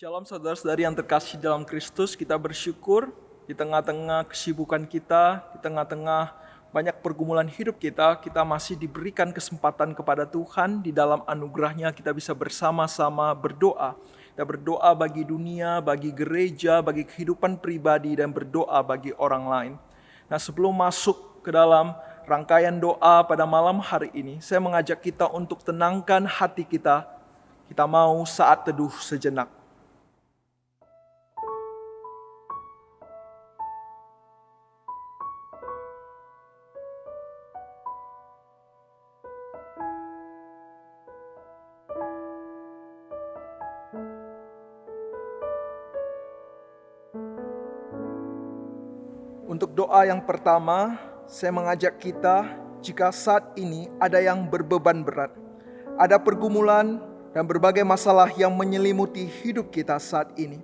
Shalom saudara-saudari yang terkasih dalam Kristus, kita bersyukur di tengah-tengah kesibukan kita, di tengah-tengah banyak pergumulan hidup kita masih diberikan kesempatan kepada Tuhan. Di dalam anugerahnya kita bisa bersama-sama berdoa. Kita berdoa bagi dunia, bagi gereja, bagi kehidupan pribadi, dan berdoa bagi orang lain. Nah, sebelum masuk ke dalam rangkaian doa pada malam hari ini, saya mengajak kita untuk tenangkan hati kita. Kita mau saat teduh sejenak. Untuk doa yang pertama, saya mengajak kita, jika saat ini ada yang berbeban berat, ada pergumulan dan berbagai masalah yang menyelimuti hidup kita saat ini.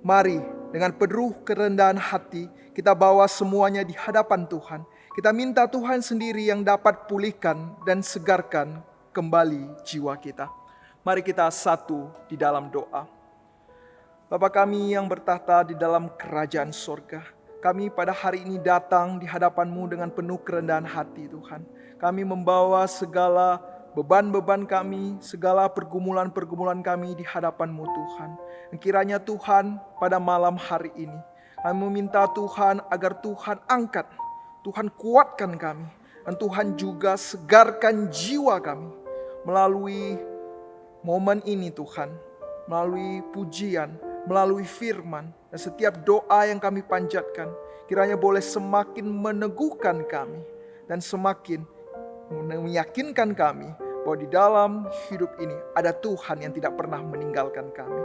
Mari dengan penuh kerendahan hati, kita bawa semuanya di hadapan Tuhan. Kita minta Tuhan sendiri yang dapat pulihkan dan segarkan kembali jiwa kita. Mari kita satu di dalam doa. Bapa kami yang bertahta di dalam kerajaan sorga, kami pada hari ini datang di hadapan-Mu dengan penuh kerendahan hati Tuhan. Kami membawa segala beban-beban kami, segala pergumulan-pergumulan kami di hadapan-Mu Tuhan. Dan kiranya Tuhan pada malam hari ini, kami meminta Tuhan agar Tuhan angkat, Tuhan kuatkan kami. Dan Tuhan juga segarkan jiwa kami melalui momen ini Tuhan, melalui pujian, melalui firman, dan setiap doa yang kami panjatkan, kiranya boleh semakin meneguhkan kami dan semakin meyakinkan kami bahwa di dalam hidup ini ada Tuhan yang tidak pernah meninggalkan kami.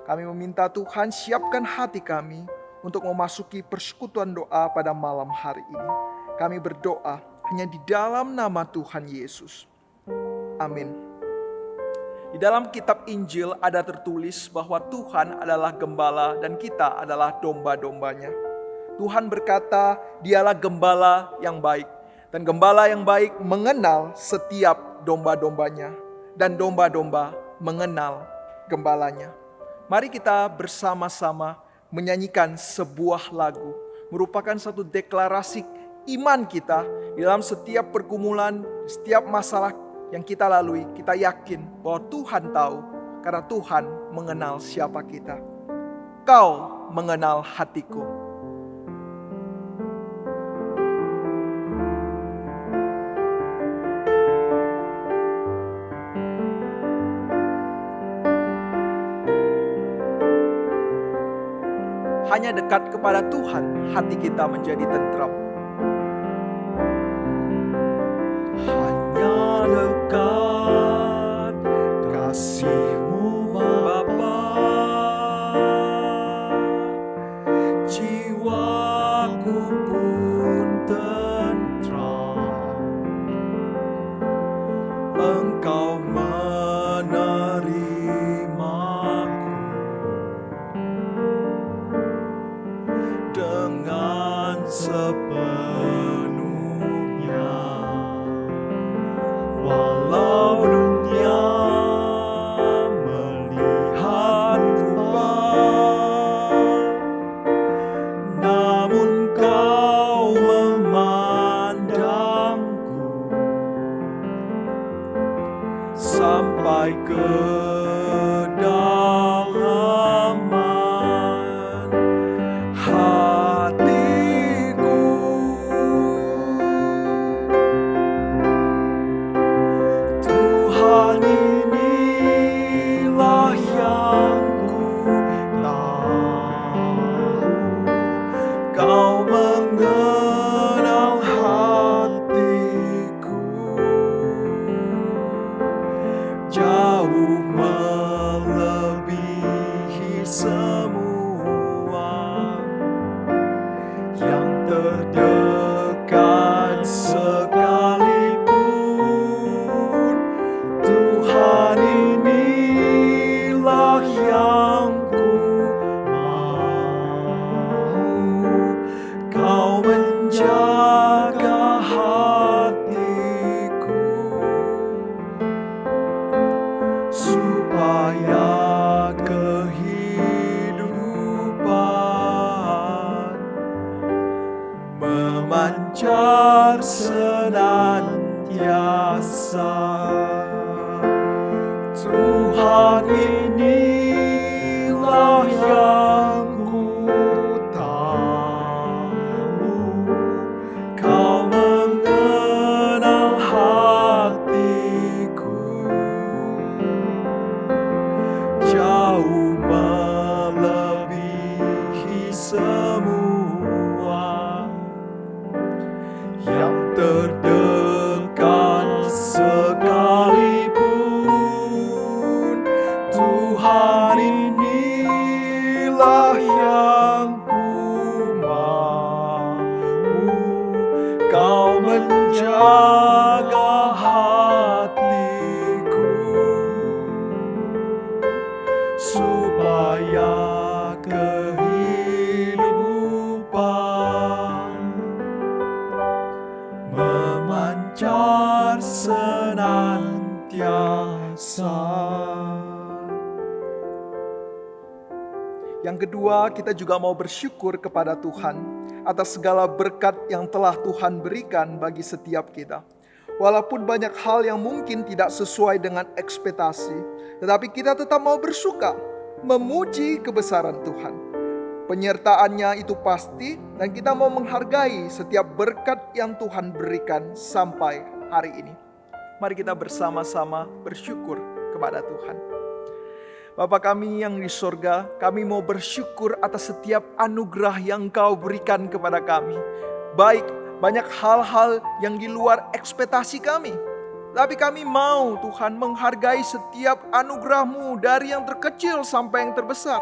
Kami meminta Tuhan siapkan hati kami untuk memasuki persekutuan doa pada malam hari ini. Kami berdoa hanya di dalam nama Tuhan Yesus. Amin. Di dalam kitab Injil ada tertulis bahwa Tuhan adalah gembala dan kita adalah domba-dombanya. Tuhan berkata, Dialah gembala yang baik. Dan gembala yang baik mengenal setiap domba-dombanya. Dan domba-domba mengenal gembalanya. Mari kita bersama-sama menyanyikan sebuah lagu. Merupakan satu deklarasi iman kita dalam setiap pergumulan, setiap masalah yang kita lalui, kita yakin bahwa Tuhan tahu, karena Tuhan mengenal siapa kita. Kau mengenal hatiku. Hanya dekat kepada Tuhan, hati kita menjadi tentram. Dekat kasih-Mu Bapa, jiwaku pun tentram. Engkau menerimaku dengan sepenuhnya. Walau dunia melihatku namun Kau memandangku sampai ke dalaman hatiku. Tuhan, inilah yang ku tahu, Kau mengenal hatiku jauh melebihi semua yang terdekat sekalipun. Tuhan, inilah yang ku mau, Kau menjaga hatiku supaya kehidupan memancar senantiasa. Tuhan, inilah yang ku tahu, Kau mengenal hatiku jauh melebihi semua yang terdekat sekalipun. Tuhan, inilah yang ku mau, Kau menjaga hatiku supaya kehidupan memancar senantiasa. Yang kedua, kita juga mau bersyukur kepada Tuhan atas segala berkat yang telah Tuhan berikan bagi setiap kita. Walaupun banyak hal yang mungkin tidak sesuai dengan ekspektasi, tetapi kita tetap mau bersuka, memuji kebesaran Tuhan. Penyertaannya itu pasti, dan kita mau menghargai setiap berkat yang Tuhan berikan sampai hari ini. Mari kita bersama-sama bersyukur kepada Tuhan. Bapa kami yang di sorga, kami mau bersyukur atas setiap anugerah yang Engkau berikan kepada kami. Baik, banyak hal-hal yang di luar ekspektasi kami. Tapi kami mau Tuhan menghargai setiap anugerah-Mu dari yang terkecil sampai yang terbesar.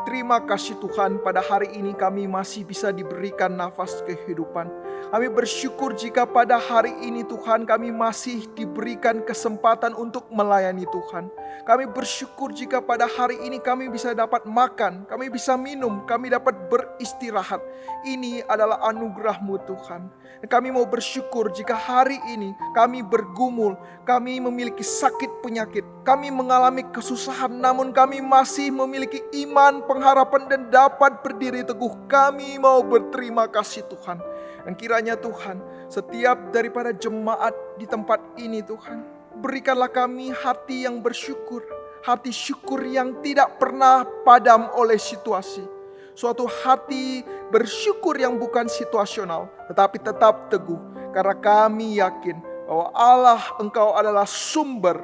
Terima kasih Tuhan, pada hari ini kami masih bisa diberikan nafas kehidupan. Kami bersyukur jika pada hari ini Tuhan kami masih diberikan kesempatan untuk melayani Tuhan. Kami bersyukur jika pada hari ini kami bisa dapat makan, kami bisa minum, kami dapat beristirahat. Ini adalah anugerah-Mu Tuhan. Kami mau bersyukur jika hari ini kami bergumul, kami memiliki sakit penyakit, kami mengalami kesusahan, namun kami masih memiliki iman, pengharapan, dan dapat berdiri teguh. Kami mau berterima kasih Tuhan. Dan kiranya Tuhan, setiap daripada jemaat di tempat ini Tuhan, berikanlah kami hati yang bersyukur, hati syukur yang tidak pernah padam oleh situasi. Suatu hati bersyukur yang bukan situasional, tetapi tetap teguh. Karena kami yakin bahwa Allah Engkau adalah sumber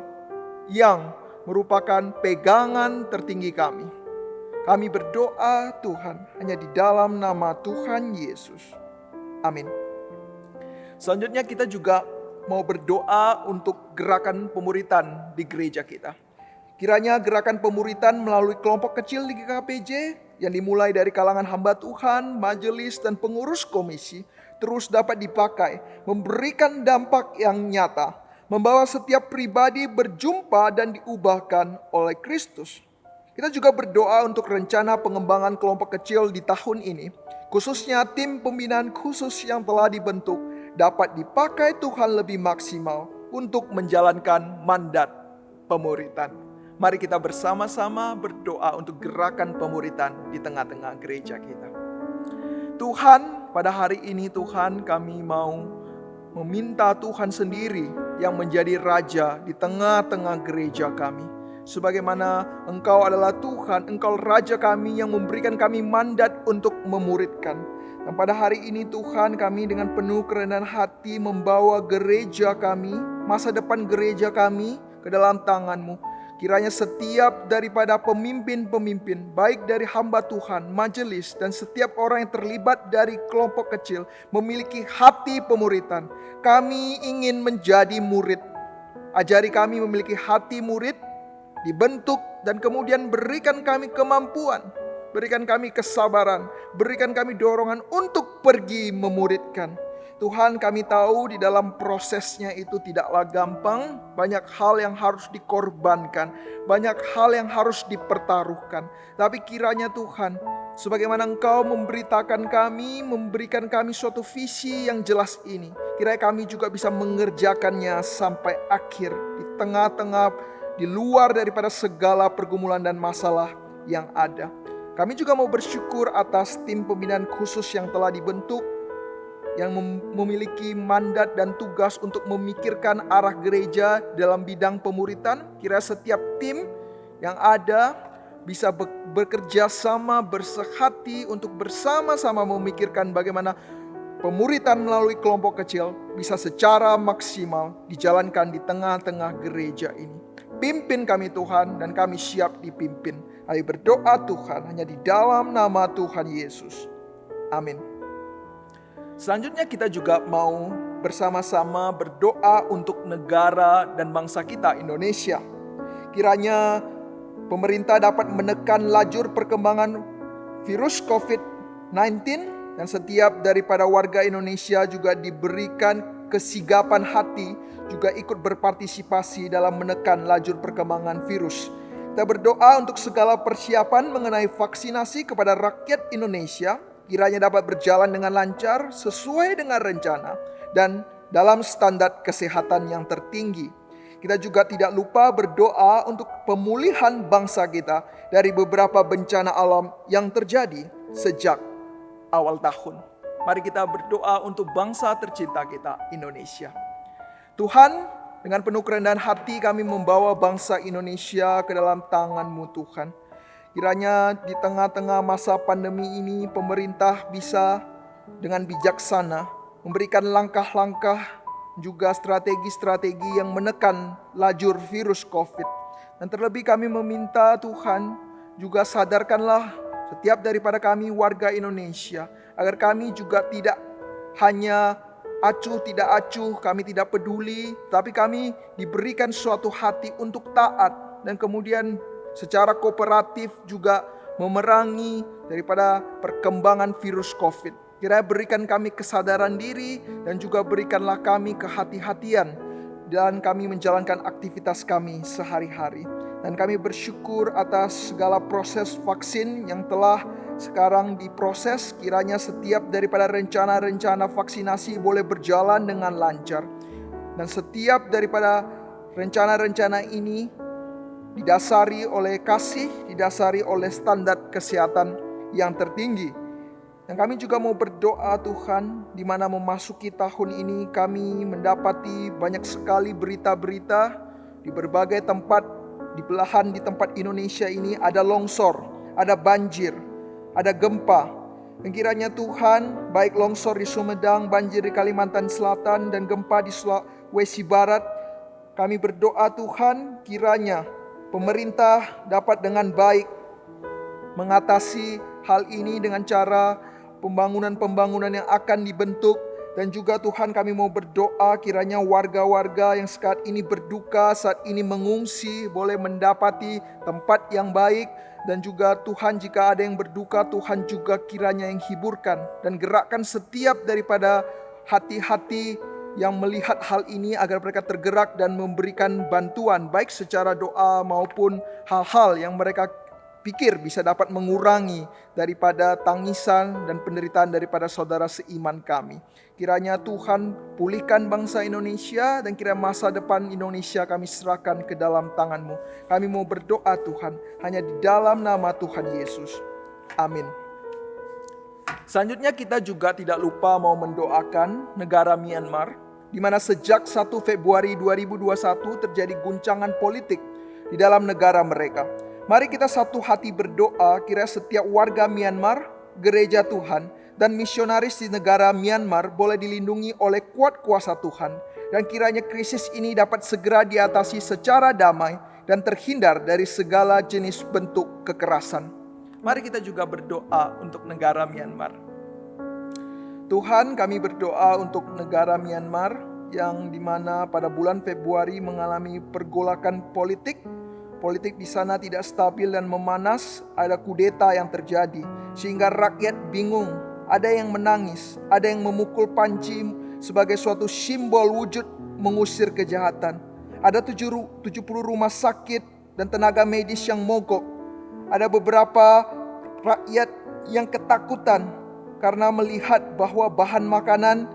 yang merupakan pegangan tertinggi kami. Kami berdoa Tuhan hanya di dalam nama Tuhan Yesus. Amin. Selanjutnya kita juga mau berdoa untuk gerakan pemuritan di gereja kita. Kiranya gerakan pemuritan melalui kelompok kecil di GKPJ yang dimulai dari kalangan hamba Tuhan, majelis, dan pengurus komisi terus dapat dipakai, memberikan dampak yang nyata, membawa setiap pribadi berjumpa dan diubahkan oleh Kristus. Kita juga berdoa untuk rencana pengembangan kelompok kecil di tahun ini, khususnya tim pembinaan khusus yang telah dibentuk dapat dipakai Tuhan lebih maksimal untuk menjalankan mandat pemuritan. Mari kita bersama-sama berdoa untuk gerakan pemuritan di tengah-tengah gereja kita. Tuhan, pada hari ini Tuhan kami mau meminta Tuhan sendiri yang menjadi Raja di tengah-tengah gereja kami. Sebagaimana Engkau adalah Tuhan, Engkau Raja kami yang memberikan kami mandat untuk memuridkan. Dan pada hari ini Tuhan, kami dengan penuh kerendahan hati membawa gereja kami, masa depan gereja kami ke dalam tangan-Mu. Kiranya setiap daripada pemimpin-pemimpin, baik dari hamba Tuhan, majelis, dan setiap orang yang terlibat dari kelompok kecil, memiliki hati pemuritan. Kami ingin menjadi murid. Ajari kami memiliki hati murid, dibentuk, dan kemudian berikan kami kemampuan, berikan kami kesabaran, berikan kami dorongan untuk pergi memuridkan. Tuhan, kami tahu di dalam prosesnya itu tidaklah gampang, banyak hal yang harus dikorbankan, banyak hal yang harus dipertaruhkan. Tapi kiranya Tuhan, sebagaimana Engkau memberitakan kami, memberikan kami suatu visi yang jelas ini, kiranya kami juga bisa mengerjakannya sampai akhir, di tengah-tengah, di luar daripada segala pergumulan dan masalah yang ada. Kami juga mau bersyukur atas tim pembinaan khusus yang telah dibentuk. yang memiliki mandat dan tugas untuk memikirkan arah gereja dalam bidang pemuritan. Kiranya setiap tim yang ada bisa bekerja sama, bersehati untuk bersama-sama memikirkan bagaimana pemuritan melalui kelompok kecil bisa secara maksimal dijalankan di tengah-tengah gereja ini. Pimpin kami Tuhan, dan kami siap dipimpin. Kami berdoa Tuhan hanya di dalam nama Tuhan Yesus. Amin. Selanjutnya kita juga mau bersama-sama berdoa untuk negara dan bangsa kita, Indonesia. Kiranya pemerintah dapat menekan lajur perkembangan virus COVID-19 dan setiap daripada warga Indonesia juga diberikan kesigapan hati juga ikut berpartisipasi dalam menekan lajur perkembangan virus. Kita berdoa untuk segala persiapan mengenai vaksinasi kepada rakyat Indonesia, kiranya dapat berjalan dengan lancar sesuai dengan rencana dan dalam standar kesehatan yang tertinggi. Kita juga tidak lupa berdoa untuk pemulihan bangsa kita dari beberapa bencana alam yang terjadi sejak awal tahun. Mari kita berdoa untuk bangsa tercinta kita, Indonesia. Tuhan, dengan penuh kerendahan hati kami membawa bangsa Indonesia ke dalam tangan-Mu Tuhan. Kiranya di tengah-tengah masa pandemi ini pemerintah bisa dengan bijaksana memberikan langkah-langkah juga strategi-strategi yang menekan lajur virus COVID. Dan terlebih kami meminta Tuhan juga sadarkanlah setiap daripada kami warga Indonesia agar kami juga tidak hanya acuh tidak acuh, kami tidak peduli, tapi kami diberikan suatu hati untuk taat dan kemudian secara kooperatif juga memerangi daripada perkembangan virus COVID. Kiranya berikan kami kesadaran diri dan juga berikanlah kami kehati-hatian dan kami menjalankan aktivitas kami sehari-hari. Dan kami bersyukur atas segala proses vaksin yang telah sekarang diproses. Kiranya setiap daripada rencana-rencana vaksinasi boleh berjalan dengan lancar. Dan setiap daripada rencana-rencana ini didasari oleh kasih, didasari oleh standar kesehatan yang tertinggi. Dan kami juga mau berdoa Tuhan, di mana memasuki tahun ini kami mendapati banyak sekali berita-berita di berbagai tempat. Di belahan di tempat Indonesia ini ada longsor, ada banjir, ada gempa. Dan kiranya Tuhan, baik longsor di Sumedang, banjir di Kalimantan Selatan, dan gempa di Sulawesi Barat, kami berdoa Tuhan, kiranya pemerintah dapat dengan baik mengatasi hal ini dengan cara pembangunan-pembangunan yang akan dibentuk. Dan juga Tuhan kami mau berdoa kiranya warga-warga yang saat ini berduka, saat ini mengungsi boleh mendapati tempat yang baik. Dan juga Tuhan jika ada yang berduka, Tuhan juga kiranya yang hiburkan. Dan gerakkan setiap daripada hati-hati yang melihat hal ini agar mereka tergerak dan memberikan bantuan baik secara doa maupun hal-hal yang mereka pikir bisa dapat mengurangi daripada tangisan dan penderitaan daripada saudara seiman kami. Kiranya Tuhan pulihkan bangsa Indonesia dan kiranya masa depan Indonesia kami serahkan ke dalam tangan-Mu. Kami mau berdoa Tuhan hanya di dalam nama Tuhan Yesus. Amin. Selanjutnya kita juga tidak lupa mau mendoakan negara Myanmar, di mana sejak 1 Februari 2021 terjadi guncangan politik di dalam negara mereka. Mari kita satu hati berdoa kiranya setiap warga Myanmar, gereja Tuhan, dan misionaris di negara Myanmar boleh dilindungi oleh kuat kuasa Tuhan. Dan kiranya krisis ini dapat segera diatasi secara damai dan terhindar dari segala jenis bentuk kekerasan. Mari kita juga berdoa untuk negara Myanmar. Tuhan, kami berdoa untuk negara Myanmar yang dimana pada bulan Februari mengalami pergolakan politik. Politik di sana tidak stabil dan memanas, ada kudeta yang terjadi sehingga rakyat bingung, ada yang menangis, ada yang memukul panci sebagai suatu simbol wujud mengusir kejahatan. Ada 70 rumah sakit dan tenaga medis yang mogok. Ada beberapa rakyat yang ketakutan karena melihat bahwa bahan makanan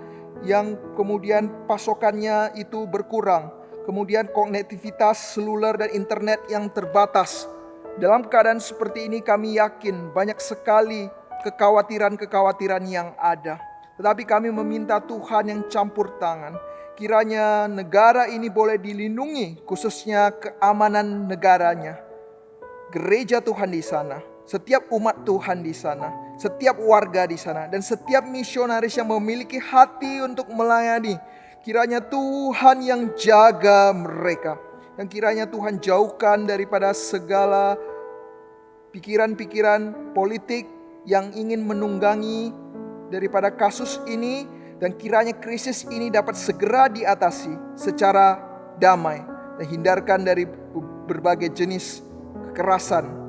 yang kemudian pasokannya itu berkurang. Kemudian konektivitas seluler dan internet yang terbatas. Dalam keadaan seperti ini kami yakin banyak sekali kekhawatiran-kekhawatiran yang ada. Tetapi kami meminta Tuhan yang campur tangan. Kiranya negara ini boleh dilindungi, khususnya keamanan negaranya. Gereja Tuhan di sana, setiap umat Tuhan di sana, setiap warga di sana, dan setiap misionaris yang memiliki hati untuk melayani. Kiranya Tuhan yang jaga mereka. Dan kiranya Tuhan jauhkan daripada segala pikiran-pikiran politik yang ingin menunggangi daripada kasus ini. Dan kiranya krisis ini dapat segera diatasi secara damai. Dan hindarkan dari berbagai jenis kekerasan.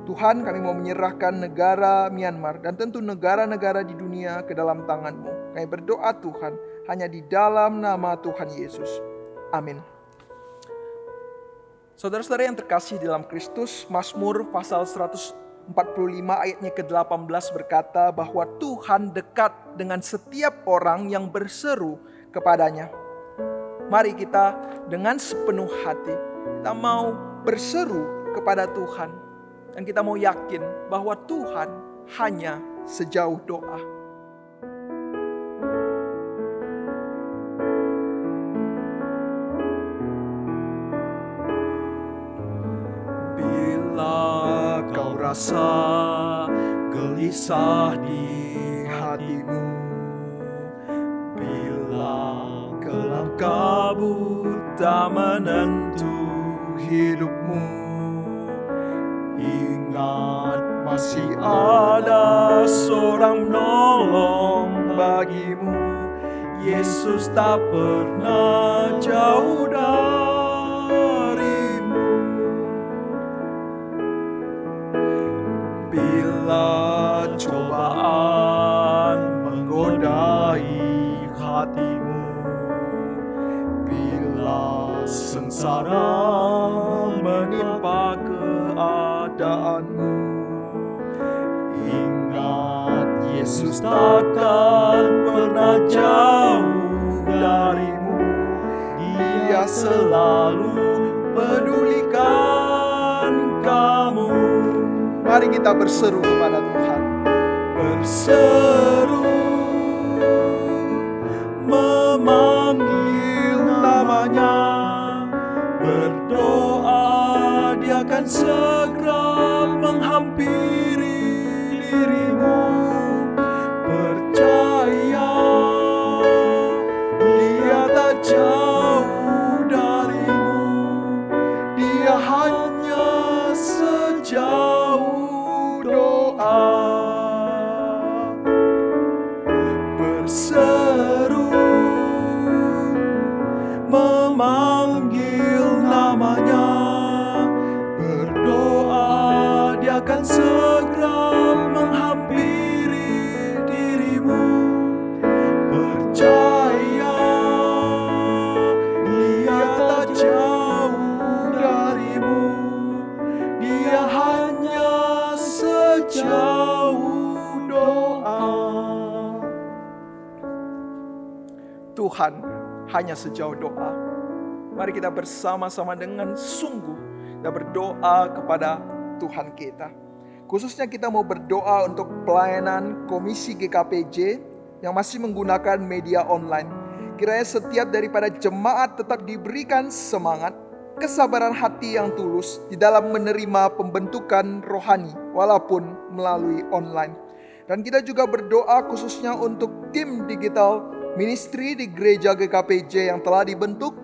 Tuhan, kami mau menyerahkan negara Myanmar dan tentu negara-negara di dunia ke dalam tangan-Mu. Kami berdoa Tuhan, hanya di dalam nama Tuhan Yesus. Amin. Saudara-saudara yang terkasih dalam Kristus, Mazmur pasal 145 ayatnya ke-18 berkata bahwa Tuhan dekat dengan setiap orang yang berseru kepadanya. Mari kita dengan sepenuh hati, kita mau berseru kepada Tuhan. Dan kita mau yakin bahwa Tuhan hanya sejauh doa. Bila kau rasa gelisah di hatimu, bila gelap kabut tak menentu hidupmu, ingat masih ada seorang penolong bagimu. Yesus tak pernah jauh darimu. Bila cobaan menggodai hatimu, bila sengsara menimpa keadaanmu, ingat Yesus takkan pernah jauh darimu. Dia selalu pedulikan kamu. Mari kita berseru kepada Tuhan. Berseru, memanggil namanya, berdoa, Dia akan segera menghampiri dirimu. Percaya, Dia tak jauh darimu. Dia hanya sejauh doa. Berseru, memanggil namanya, berdoa, Dia akan segera menghampiri dirimu. Percaya, Dia tak jauh darimu. Dia hanya sejauh doa. Tuhan hanya sejauh doa. Mari kita bersama-sama dengan sungguh dan berdoa kepada Tuhan kita. Khususnya kita mau berdoa untuk pelayanan Komisi GKPJ yang masih menggunakan media online. Kiranya setiap daripada jemaat tetap diberikan semangat, kesabaran hati yang tulus di dalam menerima pembentukan rohani walaupun melalui online. Dan kita juga berdoa khususnya untuk tim digital ministry di gereja GKPJ yang telah dibentuk.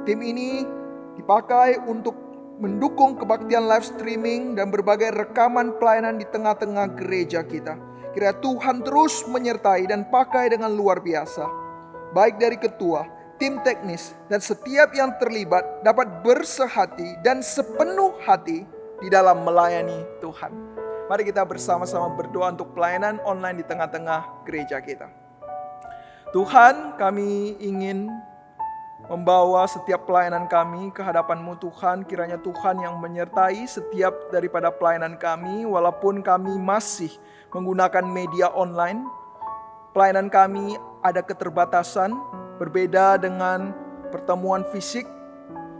Tim ini dipakai untuk mendukung kebaktian live streaming dan berbagai rekaman pelayanan di tengah-tengah gereja kita. Kiranya Tuhan terus menyertai dan pakai dengan luar biasa. Baik dari ketua, tim teknis, dan setiap yang terlibat dapat bersehati dan sepenuh hati di dalam melayani Tuhan. Mari kita bersama-sama berdoa untuk pelayanan online di tengah-tengah gereja kita. Tuhan, kami ingin membawa setiap pelayanan kami ke hadapan-Mu Tuhan. Kiranya Tuhan yang menyertai setiap daripada pelayanan kami, walaupun kami masih menggunakan media online. Pelayanan kami ada keterbatasan, berbeda dengan pertemuan fisik.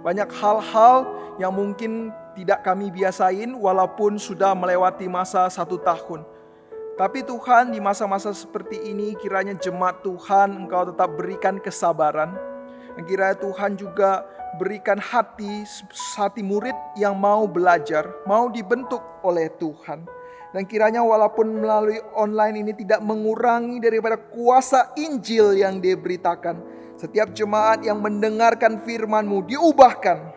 Banyak hal-hal yang mungkin tidak kami biasain walaupun sudah melewati masa 1 tahun. Tapi Tuhan, di masa-masa seperti ini kiranya jemaat Tuhan Engkau tetap berikan kesabaran. Dan kiranya Tuhan juga berikan hati murid yang mau belajar, mau dibentuk oleh Tuhan. Dan kiranya walaupun melalui online ini tidak mengurangi daripada kuasa Injil yang diberitakan. Setiap jemaat yang mendengarkan firman-Mu diubahkan.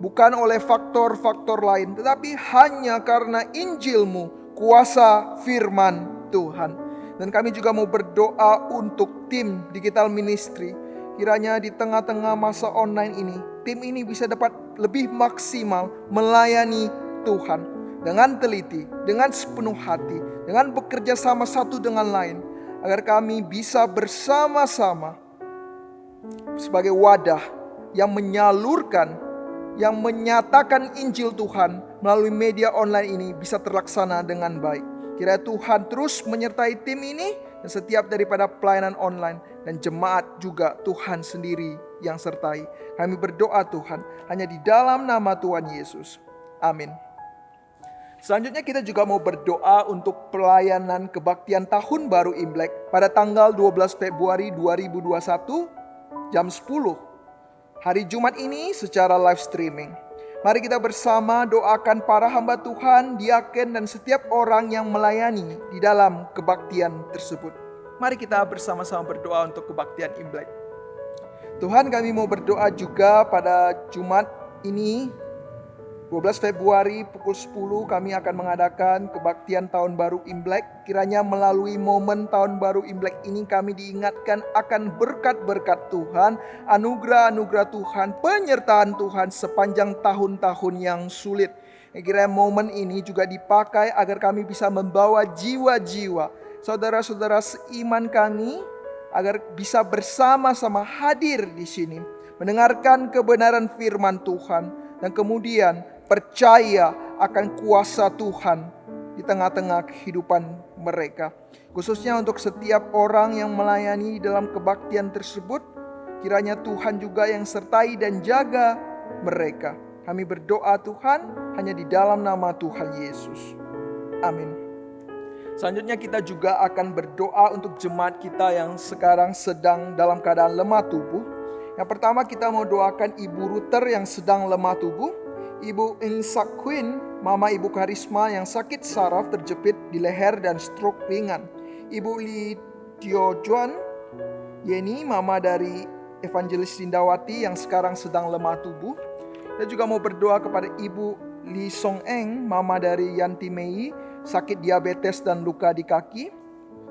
Bukan oleh faktor-faktor lain, tetapi hanya karena Injil-Mu, kuasa firman Tuhan. Dan kami juga mau berdoa untuk tim digital ministry. Kiranya di tengah-tengah masa online ini, tim ini bisa dapat lebih maksimal melayani Tuhan dengan teliti, dengan sepenuh hati, dengan bekerja sama satu dengan lain, agar kami bisa bersama-sama sebagai wadah yang menyalurkan, yang menyatakan Injil Tuhan melalui media online ini bisa terlaksana dengan baik. Kiranya Tuhan terus menyertai tim ini dan setiap daripada pelayanan online, dan jemaat juga Tuhan sendiri yang sertai. Kami berdoa Tuhan hanya di dalam nama Tuhan Yesus. Amin. Selanjutnya kita juga mau berdoa untuk pelayanan kebaktian Tahun Baru Imlek pada tanggal 12 Februari 2021 jam 10. Hari Jumat ini secara live streaming. Mari kita bersama doakan para hamba Tuhan, diaken dan setiap orang yang melayani di dalam kebaktian tersebut. Mari kita bersama-sama berdoa untuk kebaktian Imlek. Tuhan, kami mau berdoa juga pada Jumat ini 12 Februari pukul 10 kami akan mengadakan kebaktian Tahun Baru Imlek. Kiranya melalui momen Tahun Baru Imlek ini kami diingatkan akan berkat-berkat Tuhan, anugerah-anugerah Tuhan, penyertaan Tuhan sepanjang tahun-tahun yang sulit. Kiranya momen ini juga dipakai agar kami bisa membawa jiwa-jiwa saudara-saudara seiman kami agar bisa bersama-sama hadir di sini, mendengarkan kebenaran firman Tuhan, dan kemudian percaya akan kuasa Tuhan di tengah-tengah kehidupan mereka. Khususnya untuk setiap orang yang melayani dalam kebaktian tersebut, kiranya Tuhan juga yang sertai dan jaga mereka. Kami berdoa Tuhan hanya di dalam nama Tuhan Yesus. Amin. Selanjutnya kita juga akan berdoa untuk jemaat kita yang sekarang sedang dalam keadaan lemah tubuh. Yang pertama kita mau doakan Ibu Ruter yang sedang lemah tubuh, Ibu Eng Sak Queen, Mama Ibu Karisma yang sakit saraf terjepit di leher dan stroke ringan, Ibu Li Tio Juan Yeni, Mama dari Evangelis Lindawati yang sekarang sedang lemah tubuh. Kita juga mau berdoa kepada Ibu Li Song Eng, Mama dari Yanti Mei, sakit diabetes dan luka di kaki.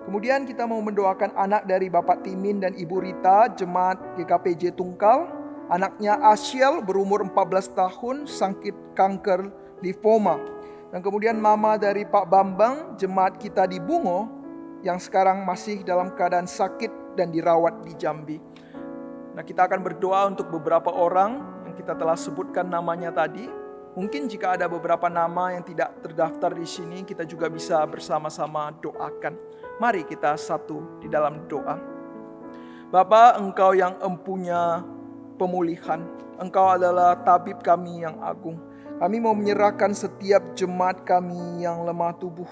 Kemudian kita mau mendoakan anak dari Bapak Timin dan Ibu Rita, jemaat GKPJ Tungkal. Anaknya Asyel berumur 14 tahun, sakit kanker limfoma. Dan kemudian mama dari Pak Bambang, jemaat kita di Bungo, yang sekarang masih dalam keadaan sakit dan dirawat di Jambi. Nah, kita akan berdoa untuk beberapa orang yang kita telah sebutkan namanya tadi. Mungkin jika ada beberapa nama yang tidak terdaftar di sini, kita juga bisa bersama-sama doakan. Mari kita satu di dalam doa. Bapa, Engkau yang empunya pemulihan, Engkau adalah tabib kami yang agung. Kami mau menyerahkan setiap jemaat kami yang lemah tubuh.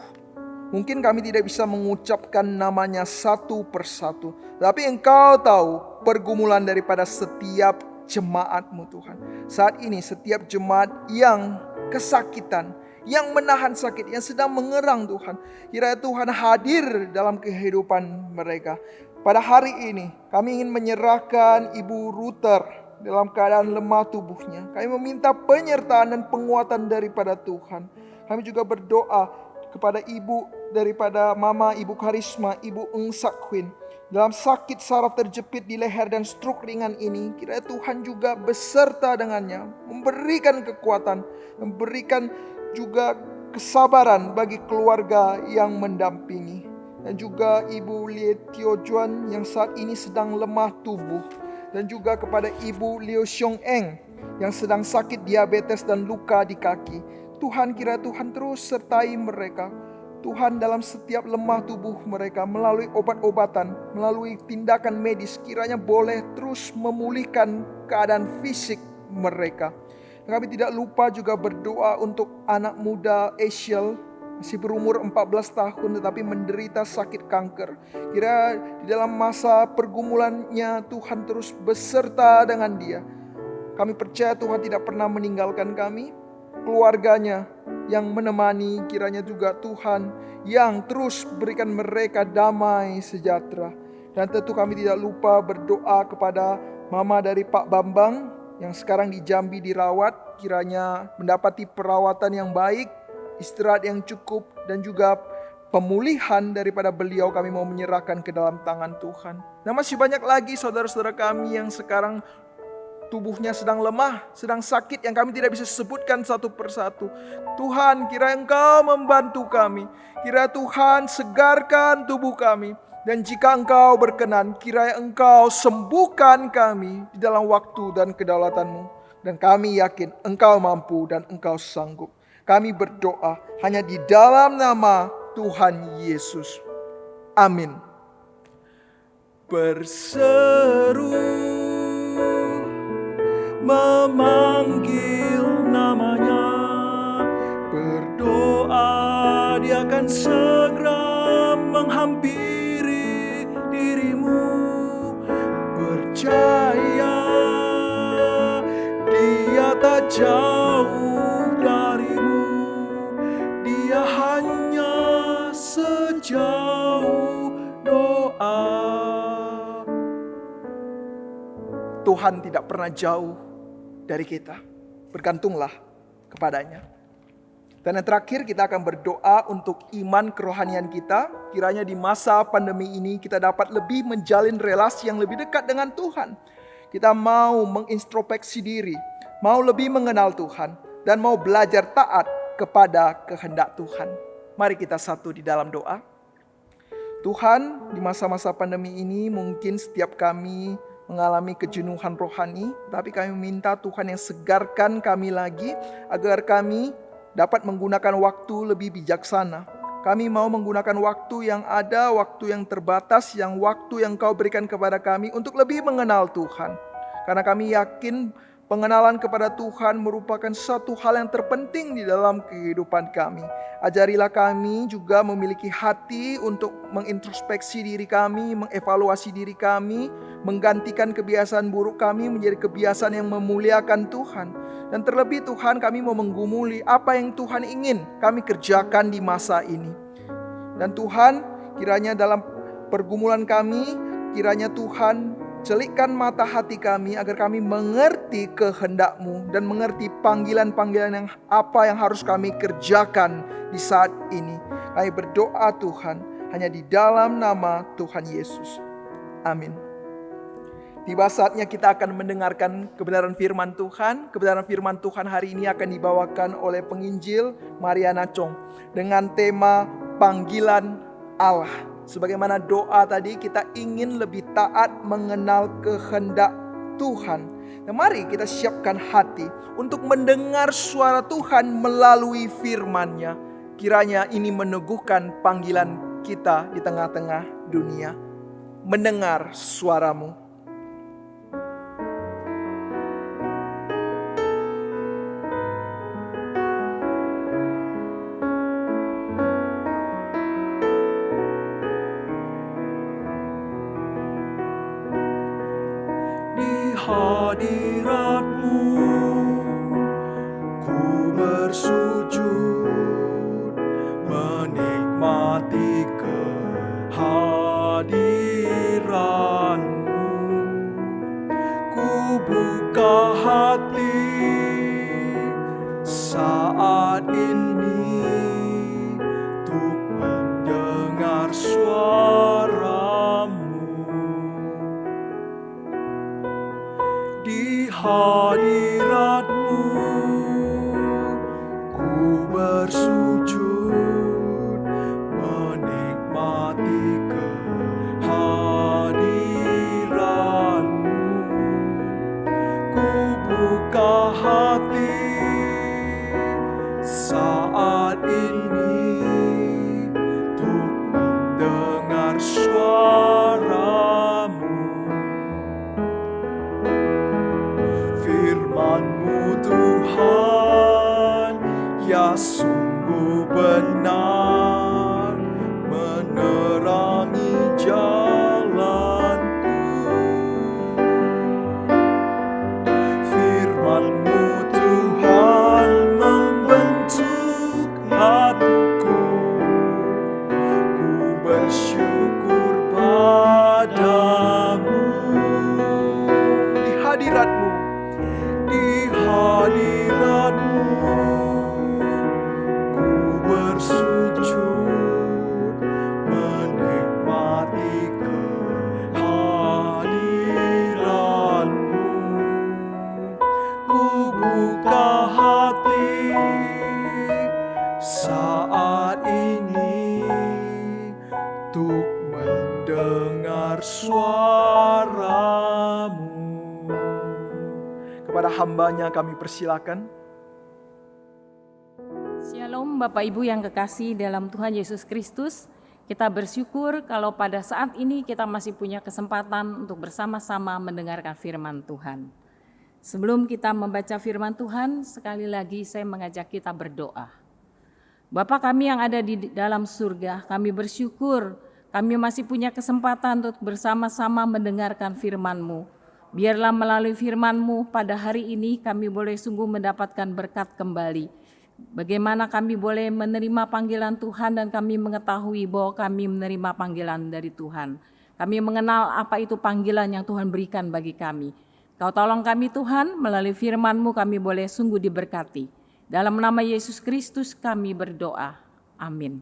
Mungkin kami tidak bisa mengucapkan namanya satu persatu, tapi Engkau tahu pergumulan daripada setiap jemaat-Mu Tuhan. Saat ini setiap jemaat yang kesakitan, yang menahan sakit, yang sedang mengerang Tuhan, kiranya Tuhan hadir dalam kehidupan mereka. Pada hari ini kami ingin menyerahkan Ibu Ruter dalam keadaan lemah tubuhnya. Kami meminta penyertaan dan penguatan daripada Tuhan. Kami juga berdoa kepada Ibu daripada Mama Ibu Karisma, Ibu Eng Sak Queen, dalam sakit saraf terjepit di leher dan stroke ringan ini. Kiranya Tuhan juga beserta dengannya, memberikan kekuatan, memberikan juga kesabaran bagi keluarga yang mendampingi. Dan juga Ibu Lie Tio Juan yang saat ini sedang lemah tubuh. Dan juga kepada Ibu Liu Xiong Eng yang sedang sakit diabetes dan luka di kaki. Tuhan, kira Tuhan terus sertai mereka. Tuhan, dalam setiap lemah tubuh mereka, melalui obat-obatan, melalui tindakan medis, kiranya boleh terus memulihkan keadaan fisik mereka. Kami tidak lupa juga berdoa untuk anak muda Asiel masih berumur 14 tahun tetapi menderita sakit kanker. Kira di dalam masa pergumulannya Tuhan terus beserta dengan dia. Kami percaya Tuhan tidak pernah meninggalkan kami. Keluarganya yang menemani, kiranya juga Tuhan yang terus berikan mereka damai sejahtera. Dan tentu kami tidak lupa berdoa kepada mama dari Pak Bambang yang sekarang di Jambi dirawat, kiranya mendapati perawatan yang baik, istirahat yang cukup, dan juga pemulihan daripada beliau kami mau menyerahkan ke dalam tangan Tuhan. Dan masih banyak lagi saudara-saudara kami yang sekarang tubuhnya sedang lemah, sedang sakit yang kami tidak bisa sebutkan satu persatu. Tuhan, kira Engkau membantu kami. Kira Tuhan segarkan tubuh kami. Dan jika Engkau berkenan, kiranya Engkau sembuhkan kami di dalam waktu dan kedaulatan-Mu. Dan kami yakin Engkau mampu dan Engkau sanggup. Kami berdoa hanya di dalam nama Tuhan Yesus. Amin. Berseru memanggil namanya, berdoa Dia akan segera menghampiri dirimu. Percaya Dia tak jauh darimu, Dia hanya sejauh doa. Tuhan tidak pernah jauh dari kita. Bergantunglah kepadanya. Dan yang terakhir, kita akan berdoa untuk iman kerohanian kita. Kiranya di masa pandemi ini kita dapat lebih menjalin relasi yang lebih dekat dengan Tuhan. Kita mau mengintrospeksi diri, mau lebih mengenal Tuhan, dan mau belajar taat kepada kehendak Tuhan. Mari kita satu di dalam doa. Tuhan, di masa-masa pandemi ini mungkin setiap kami mengalami kejenuhan rohani, tapi kami minta Tuhan yang segarkan kami lagi agar kami dapat menggunakan waktu lebih bijaksana. Kami mau menggunakan waktu yang ada, waktu yang terbatas, waktu yang Kau berikan kepada kami untuk lebih mengenal Tuhan. Karena kami yakin pengenalan kepada Tuhan merupakan satu hal yang terpenting di dalam kehidupan kami. Ajarilah kami juga memiliki hati untuk mengintrospeksi diri kami, mengevaluasi diri kami, menggantikan kebiasaan buruk kami menjadi kebiasaan yang memuliakan Tuhan. Dan terlebih Tuhan, kami mau menggumuli apa yang Tuhan ingin kami kerjakan di masa ini. Dan Tuhan, kiranya dalam pergumulan kami, kiranya Tuhan celikkan mata hati kami agar kami mengerti kehendak-Mu dan mengerti panggilan-panggilan yang apa yang harus kami kerjakan di saat ini. Kami berdoa Tuhan hanya di dalam nama Tuhan Yesus. Amin. Tiba saatnya kita akan mendengarkan kebenaran firman Tuhan. Kebenaran firman Tuhan hari ini akan dibawakan oleh penginjil Mariana Chong dengan tema panggilan Allah. Sebagaimana doa tadi, kita ingin lebih taat mengenal kehendak Tuhan. Dan mari kita siapkan hati untuk mendengar suara Tuhan melalui firman-Nya. Kiranya ini meneguhkan panggilan kita di tengah-tengah dunia. Mendengar suara-Mu. Hadirat-Mu ku bersujud, menikmati kehadiran-Mu. Ku buka hati saat ini untuk mendengar suara-Mu. Di hadirat-Mu ku bersujud, menikmati kehadiran-Mu. Ku buka hati saat ini untuk mendengar suara-Mu. Firman-Mu Tuhan, ya sungguh benar menerangi jalanku. Firman-Mu Tuhan membentuk hatiku, ku bersyukur padamu. Di hadirat-Mu, Di hadirat-Mu ku bersujud menikmati kehadiran-Mu. Ku buka hati saat ini untuk mendengar suara-Mu. kepada hamba-Nya kami persilakan. Shalom Bapak Ibu yang kekasih dalam Tuhan Yesus Kristus. Kita bersyukur kalau pada saat ini kita masih punya kesempatan untuk bersama-sama mendengarkan firman Tuhan. Sebelum kita membaca firman Tuhan, sekali lagi saya mengajak kita berdoa. Bapa kami yang ada di dalam surga, kami bersyukur kami masih punya kesempatan untuk bersama-sama mendengarkan firman-Mu. Biarlah melalui firman-Mu pada hari ini kami boleh sungguh mendapatkan berkat kembali. Bagaimana kami boleh menerima panggilan Tuhan dan kami mengetahui bahwa kami menerima panggilan dari Tuhan. Kami mengenal apa itu panggilan yang Tuhan berikan bagi kami. Kau tolong kami Tuhan, melalui firman-Mu kami boleh sungguh diberkati. Dalam nama Yesus Kristus kami berdoa. Amin.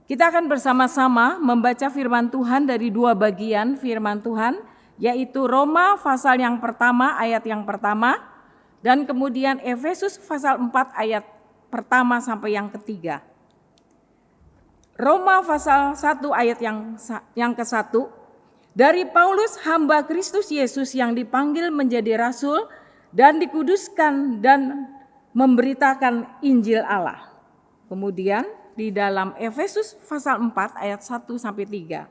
Kita akan bersama-sama membaca firman Tuhan dari dua bagian firman Tuhan, yaitu Roma pasal yang pertama ayat yang pertama, dan kemudian Efesus pasal 4 ayat pertama sampai yang ketiga. Roma pasal 1 ayat yang ke-1, dari Paulus hamba Kristus Yesus yang dipanggil menjadi rasul dan dikuduskan dan memberitakan Injil Allah. Kemudian di dalam Efesus pasal 4 ayat 1 sampai 3.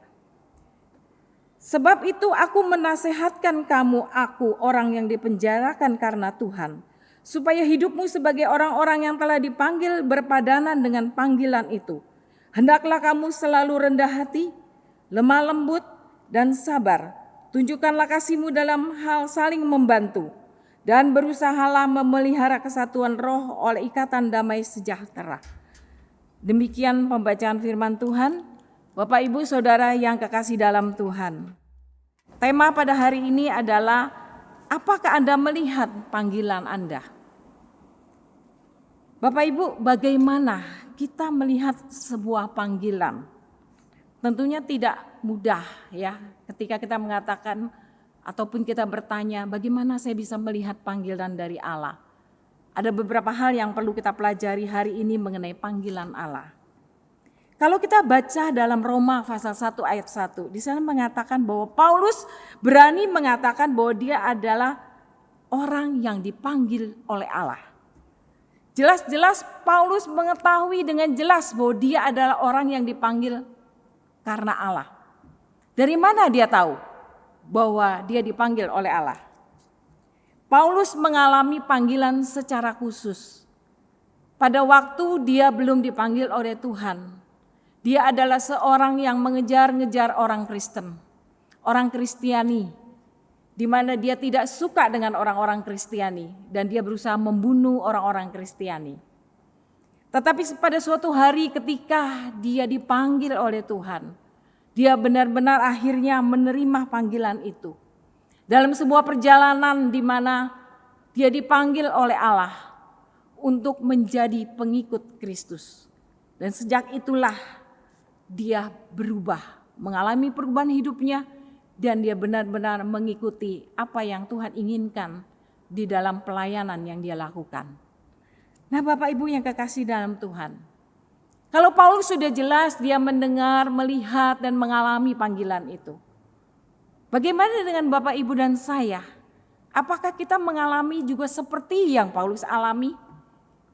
Sebab itu aku menasehatkan kamu, aku orang yang dipenjarakan karena Tuhan, supaya hidupmu sebagai orang-orang yang telah dipanggil berpadanan dengan panggilan itu. Hendaklah kamu selalu rendah hati, lemah lembut, dan sabar. Tunjukkanlah kasihmu dalam hal saling membantu, dan berusahalah memelihara kesatuan roh oleh ikatan damai sejahtera. Demikian pembacaan firman Tuhan. Bapak, Ibu, Saudara yang kekasih dalam Tuhan. Tema pada hari ini adalah, apakah Anda melihat panggilan Anda? Bapak, Ibu, bagaimana kita melihat sebuah panggilan? Tentunya tidak mudah ya ketika kita mengatakan ataupun kita bertanya, bagaimana saya bisa melihat panggilan dari Allah? Ada beberapa hal yang perlu kita pelajari hari ini mengenai panggilan Allah. Kalau kita baca dalam Roma pasal 1 ayat 1, di sana mengatakan bahwa Paulus berani mengatakan bahwa dia adalah orang yang dipanggil oleh Allah. Jelas-jelas Paulus mengetahui dengan jelas bahwa dia adalah orang yang dipanggil karena Allah. Dari mana dia tahu bahwa dia dipanggil oleh Allah? Paulus mengalami panggilan secara khusus. Pada waktu dia belum dipanggil oleh Tuhan, dia adalah seorang yang mengejar-ngejar orang Kristen, orang Kristiani, di mana dia tidak suka dengan orang-orang Kristiani dan dia berusaha membunuh orang-orang Kristiani. Tetapi pada suatu hari ketika dia dipanggil oleh Tuhan, dia benar-benar akhirnya menerima panggilan itu. Dalam sebuah perjalanan di mana dia dipanggil oleh Allah untuk menjadi pengikut Kristus. Dan sejak itulah dia berubah, mengalami perubahan hidupnya, dan dia benar-benar mengikuti apa yang Tuhan inginkan di dalam pelayanan yang dia lakukan. Nah, Bapak Ibu yang kekasih dalam Tuhan, kalau Paulus sudah jelas dia mendengar, melihat, dan mengalami panggilan itu, bagaimana dengan Bapak Ibu dan saya? Apakah kita mengalami juga seperti yang Paulus alami?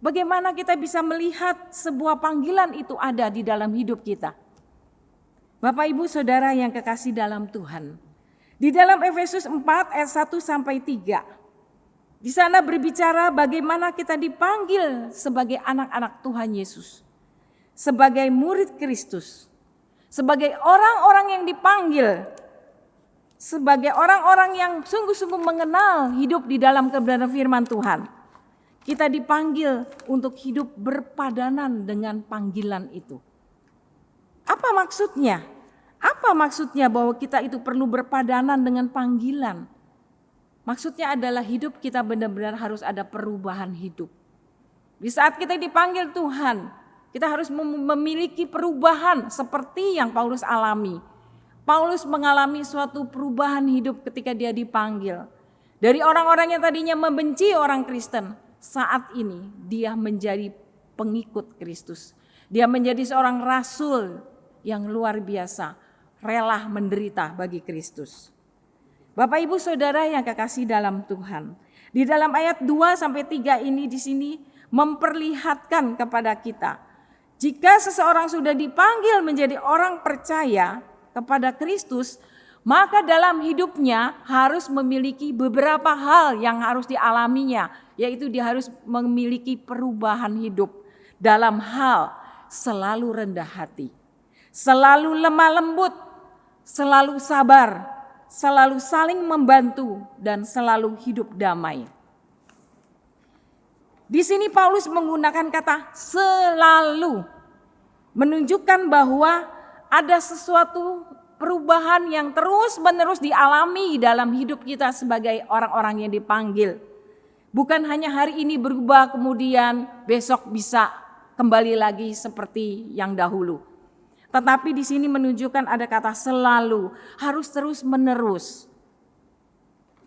Bagaimana kita bisa melihat sebuah panggilan itu ada di dalam hidup kita? Bapak, Ibu, Saudara yang kekasih dalam Tuhan. Di dalam Efesus 4 ayat 1 sampai 3. Di sana berbicara bagaimana kita dipanggil sebagai anak-anak Tuhan Yesus. sebagai murid Kristus, sebagai orang-orang yang dipanggil, sebagai orang-orang yang sungguh-sungguh mengenal hidup di dalam kebenaran firman Tuhan. Kita dipanggil untuk hidup berpadanan dengan panggilan itu. Apa maksudnya? Apa maksudnya bahwa kita itu perlu berpadanan dengan panggilan? Maksudnya adalah hidup kita benar-benar harus ada perubahan hidup. Di saat kita dipanggil Tuhan, kita harus memiliki perubahan seperti yang Paulus alami. Paulus mengalami suatu perubahan hidup ketika dia dipanggil. Dari orang-orang yang tadinya membenci orang Kristen, saat ini dia menjadi pengikut Kristus. Dia menjadi seorang rasul yang luar biasa, rela menderita bagi Kristus. Bapak Ibu Saudara yang kekasih dalam Tuhan, di dalam ayat 2-3 ini di sini memperlihatkan kepada kita, jika seseorang sudah dipanggil menjadi orang percaya kepada Kristus, maka dalam hidupnya harus memiliki beberapa hal yang harus dialaminya, yaitu dia harus memiliki perubahan hidup dalam hal selalu rendah hati, selalu lemah lembut, selalu sabar, selalu saling membantu, dan selalu hidup damai. Di sini Paulus menggunakan kata selalu, menunjukkan bahwa ada sesuatu perubahan yang terus-menerus dialami dalam hidup kita sebagai orang-orang yang dipanggil. Bukan hanya hari ini berubah kemudian besok bisa kembali lagi seperti yang dahulu. Tetapi di sini menunjukkan ada kata selalu, harus terus-menerus.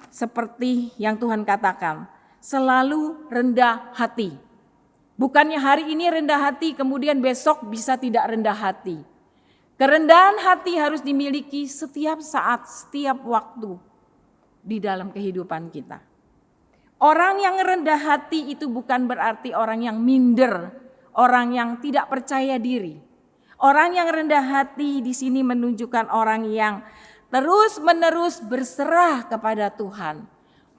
Seperti yang Tuhan katakan, selalu rendah hati. Bukannya hari ini rendah hati kemudian besok bisa tidak rendah hati. Kerendahan hati harus dimiliki setiap saat, setiap waktu di dalam kehidupan kita. Orang yang rendah hati itu bukan berarti orang yang minder, orang yang tidak percaya diri. Orang yang rendah hati di sini menunjukkan orang yang terus-menerus berserah kepada Tuhan.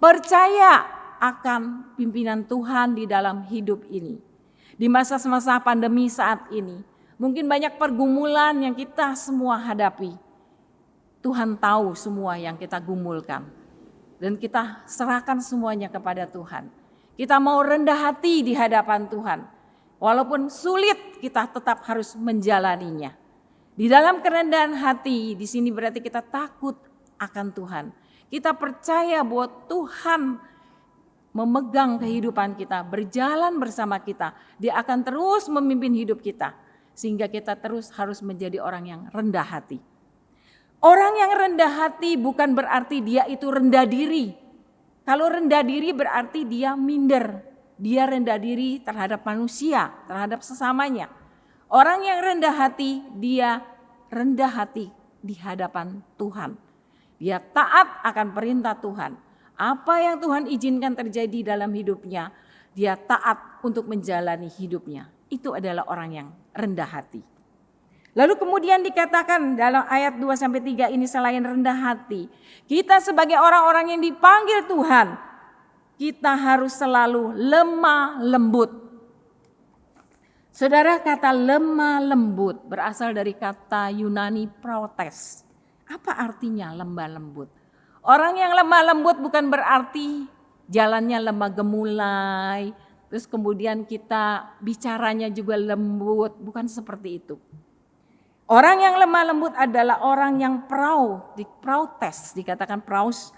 Percaya akan pimpinan Tuhan di dalam hidup ini. Di masa-masa pandemi saat ini, mungkin banyak pergumulan yang kita semua hadapi. Tuhan tahu semua yang kita gumulkan. Dan kita serahkan semuanya kepada Tuhan. Kita mau rendah hati di hadapan Tuhan. Walaupun sulit, kita tetap harus menjalaninya. Di dalam kerendahan hati, di sini berarti kita takut akan Tuhan. Kita percaya bahwa Tuhan memegang kehidupan kita, berjalan bersama kita. Dia akan terus memimpin hidup kita. Sehingga kita terus harus menjadi orang yang rendah hati. Orang yang rendah hati bukan berarti dia itu rendah diri. Kalau rendah diri berarti dia minder. Dia rendah diri terhadap manusia, terhadap sesamanya. Orang yang rendah hati, dia rendah hati di hadapan Tuhan. Dia taat akan perintah Tuhan. Apa yang Tuhan izinkan terjadi dalam hidupnya, dia taat untuk menjalani hidupnya. Itu adalah orang yang rendah hati. Lalu kemudian dikatakan dalam ayat 2-3 ini selain rendah hati, kita sebagai orang-orang yang dipanggil Tuhan, kita harus selalu lemah lembut. Saudara, kata lemah lembut berasal dari kata Yunani protes. Apa artinya lemah lembut? Orang yang lemah lembut bukan berarti jalannya lemah gemulai, terus kemudian kita bicaranya juga lembut, bukan seperti itu. Orang yang lemah lembut adalah orang yang protes, dikatakan praus,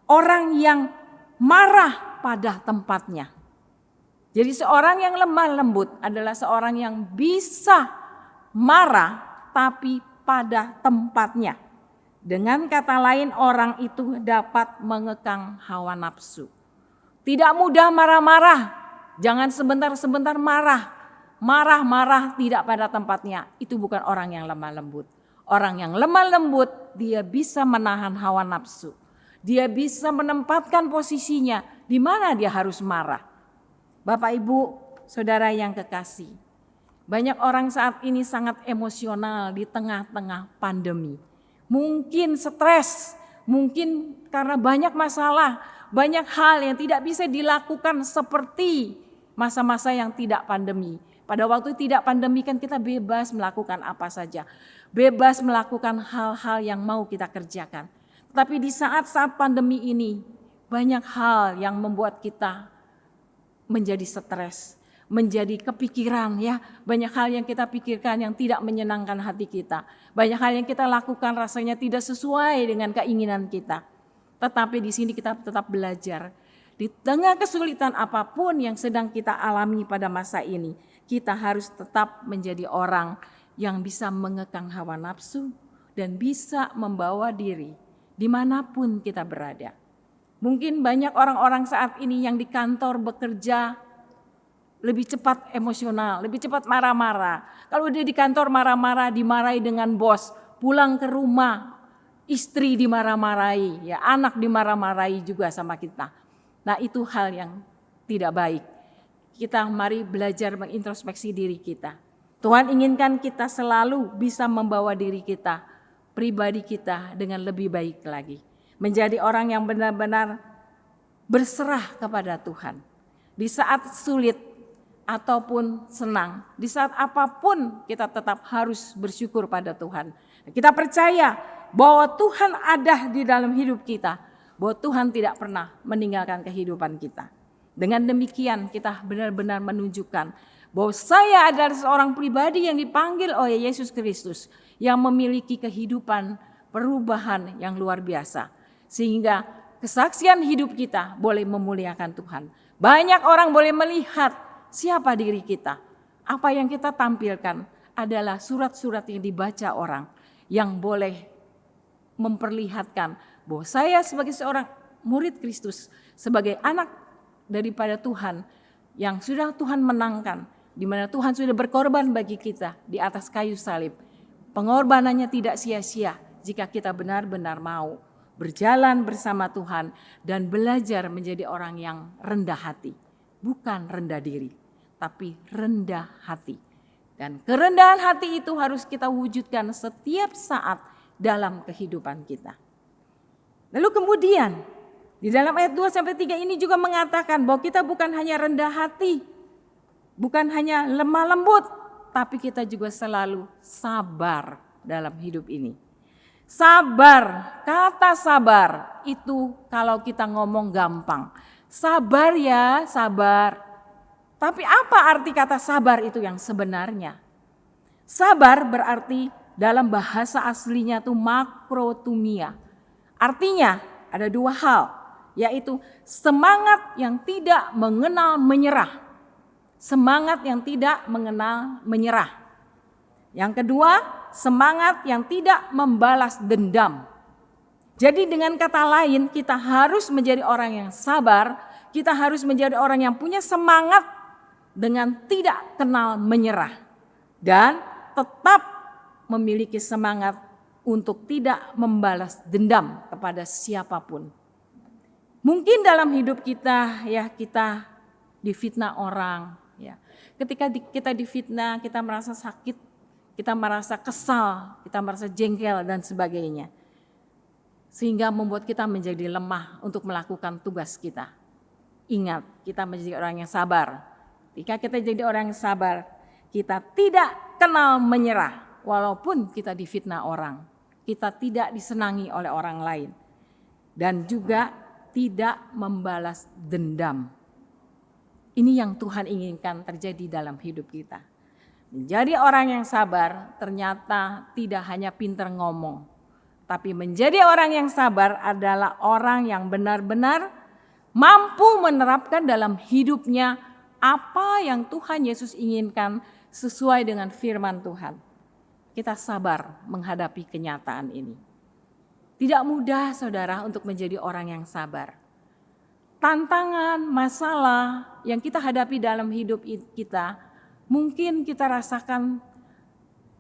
orang yang marah pada tempatnya. Jadi seorang yang lemah lembut adalah seorang yang bisa marah tapi pada tempatnya. Dengan kata lain orang itu dapat mengekang hawa nafsu. Tidak mudah marah-marah, jangan sebentar-sebentar marah. Marah-marah tidak pada tempatnya, itu bukan orang yang lemah lembut. Orang yang lemah lembut dia bisa menahan hawa nafsu. Dia bisa menempatkan posisinya di mana dia harus marah. Bapak Ibu, saudara yang kekasih. Banyak orang saat ini sangat emosional di tengah-tengah pandemi. Mungkin stres, mungkin karena banyak masalah, banyak hal yang tidak bisa dilakukan seperti masa-masa yang tidak pandemi. Pada waktu tidak pandemi kan kita bebas melakukan apa saja. Bebas melakukan hal-hal yang mau kita kerjakan. Tapi di saat-saat pandemi ini banyak hal yang membuat kita menjadi stres, menjadi kepikiran ya. Banyak hal yang kita pikirkan yang tidak menyenangkan hati kita. Banyak hal yang kita lakukan rasanya tidak sesuai dengan keinginan kita. Tetapi di sini kita tetap belajar. Di tengah kesulitan apapun yang sedang kita alami pada masa ini, kita harus tetap menjadi orang yang bisa mengekang hawa nafsu dan bisa membawa diri dimanapun kita berada. Mungkin banyak orang-orang saat ini yang di kantor bekerja lebih cepat emosional, lebih cepat marah-marah. Kalau dia di kantor marah-marah, dimarahi dengan bos, pulang ke rumah istri dimarah-marahi, ya anak dimarah-marahi juga sama kita. Nah itu hal yang tidak baik. Kita mari belajar mengintrospeksi diri kita. Tuhan inginkan kita selalu bisa membawa diri kita, pribadi kita dengan lebih baik lagi. Menjadi orang yang benar-benar berserah kepada Tuhan. Di saat sulit ataupun senang, di saat apapun kita tetap harus bersyukur pada Tuhan. Kita percaya bahwa Tuhan ada di dalam hidup kita. Bahwa Tuhan tidak pernah meninggalkan kehidupan kita. Dengan demikian kita benar-benar menunjukkan bahwa saya adalah seorang pribadi yang dipanggil oleh Yesus Kristus yang memiliki kehidupan perubahan yang luar biasa. Sehingga kesaksian hidup kita boleh memuliakan Tuhan. Banyak orang boleh melihat siapa diri kita. Apa yang kita tampilkan adalah surat-surat yang dibaca orang yang boleh memperlihatkan bahwa saya sebagai seorang murid Kristus, sebagai anak daripada Tuhan yang sudah Tuhan menangkan, di mana Tuhan sudah berkorban bagi kita di atas kayu salib. Pengorbanannya tidak sia-sia jika kita benar-benar mau berjalan bersama Tuhan dan belajar menjadi orang yang rendah hati. Bukan rendah diri, tapi rendah hati. Dan kerendahan hati itu harus kita wujudkan setiap saat dalam kehidupan kita. Lalu kemudian di dalam ayat 2-3 ini juga mengatakan bahwa kita bukan hanya rendah hati, bukan hanya lemah lembut, tapi kita juga selalu sabar dalam hidup ini. Sabar, kata sabar itu kalau kita ngomong gampang. Sabar ya, sabar. Tapi apa arti kata sabar itu yang sebenarnya? Sabar berarti dalam bahasa aslinya itu makrotumia. Artinya ada dua hal, yaitu semangat yang tidak mengenal menyerah. Semangat yang tidak mengenal menyerah. Yang kedua, semangat yang tidak membalas dendam. Jadi dengan kata lain, kita harus menjadi orang yang sabar, kita harus menjadi orang yang punya semangat dengan tidak kenal menyerah. Dan tetap memiliki semangat untuk tidak membalas dendam kepada siapapun. Mungkin dalam hidup kita ya kita difitnah orang ya. Ketika kita difitnah, kita merasa sakit, kita merasa kesal, kita merasa jengkel dan sebagainya. Sehingga membuat kita menjadi lemah untuk melakukan tugas kita. Ingat, kita menjadi orang yang sabar. Ketika kita jadi orang yang sabar, kita tidak kenal menyerah walaupun kita difitnah orang. Kita tidak disenangi oleh orang lain. Dan juga tidak membalas dendam. Ini yang Tuhan inginkan terjadi dalam hidup kita. Menjadi orang yang sabar ternyata tidak hanya pintar ngomong. Tapi menjadi orang yang sabar adalah orang yang benar-benar mampu menerapkan dalam hidupnya apa yang Tuhan Yesus inginkan sesuai dengan firman Tuhan. Kita sabar menghadapi kenyataan ini. Tidak mudah saudara untuk menjadi orang yang sabar. Tantangan, masalah yang kita hadapi dalam hidup kita, mungkin kita rasakan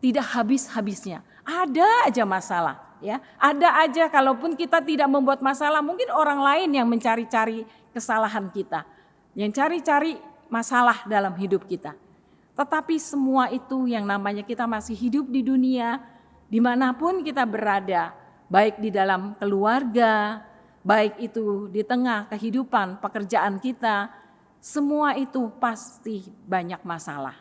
tidak habis-habisnya. Ada aja masalah, ya. Ada aja kalaupun kita tidak membuat masalah, mungkin orang lain yang mencari-cari kesalahan kita, yang cari-cari masalah dalam hidup kita. Tetapi semua itu yang namanya kita masih hidup di dunia, dimanapun kita berada, baik di dalam keluarga, baik itu di tengah kehidupan pekerjaan kita, semua itu pasti banyak masalah.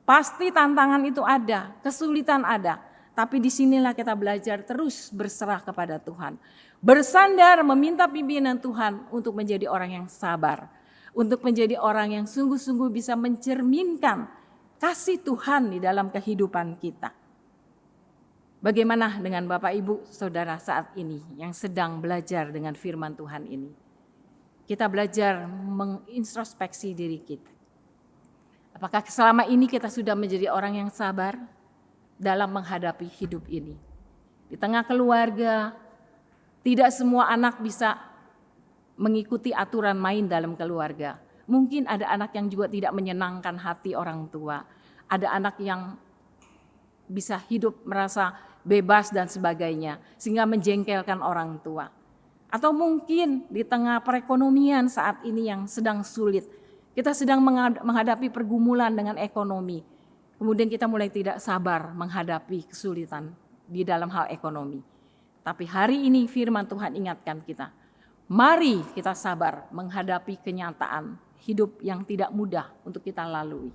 Pasti tantangan itu ada, kesulitan ada. Tapi disinilah kita belajar terus berserah kepada Tuhan. Bersandar meminta pimpinan Tuhan untuk menjadi orang yang sabar. Untuk menjadi orang yang sungguh-sungguh bisa mencerminkan kasih Tuhan di dalam kehidupan kita. Bagaimana dengan Bapak Ibu Saudara saat ini yang sedang belajar dengan firman Tuhan ini? Kita belajar mengintrospeksi diri kita. Apakah selama ini kita sudah menjadi orang yang sabar dalam menghadapi hidup ini? Di tengah keluarga, tidak semua anak bisa mengikuti aturan main dalam keluarga. Mungkin ada anak yang juga tidak menyenangkan hati orang tua. Ada anak yang bisa hidup merasa bebas dan sebagainya, sehingga menjengkelkan orang tua. Atau mungkin di tengah perekonomian saat ini yang sedang sulit, kita sedang menghadapi pergumulan dengan ekonomi. Kemudian kita mulai tidak sabar menghadapi kesulitan di dalam hal ekonomi. Tapi hari ini firman Tuhan ingatkan kita, mari kita sabar menghadapi kenyataan hidup yang tidak mudah untuk kita lalui.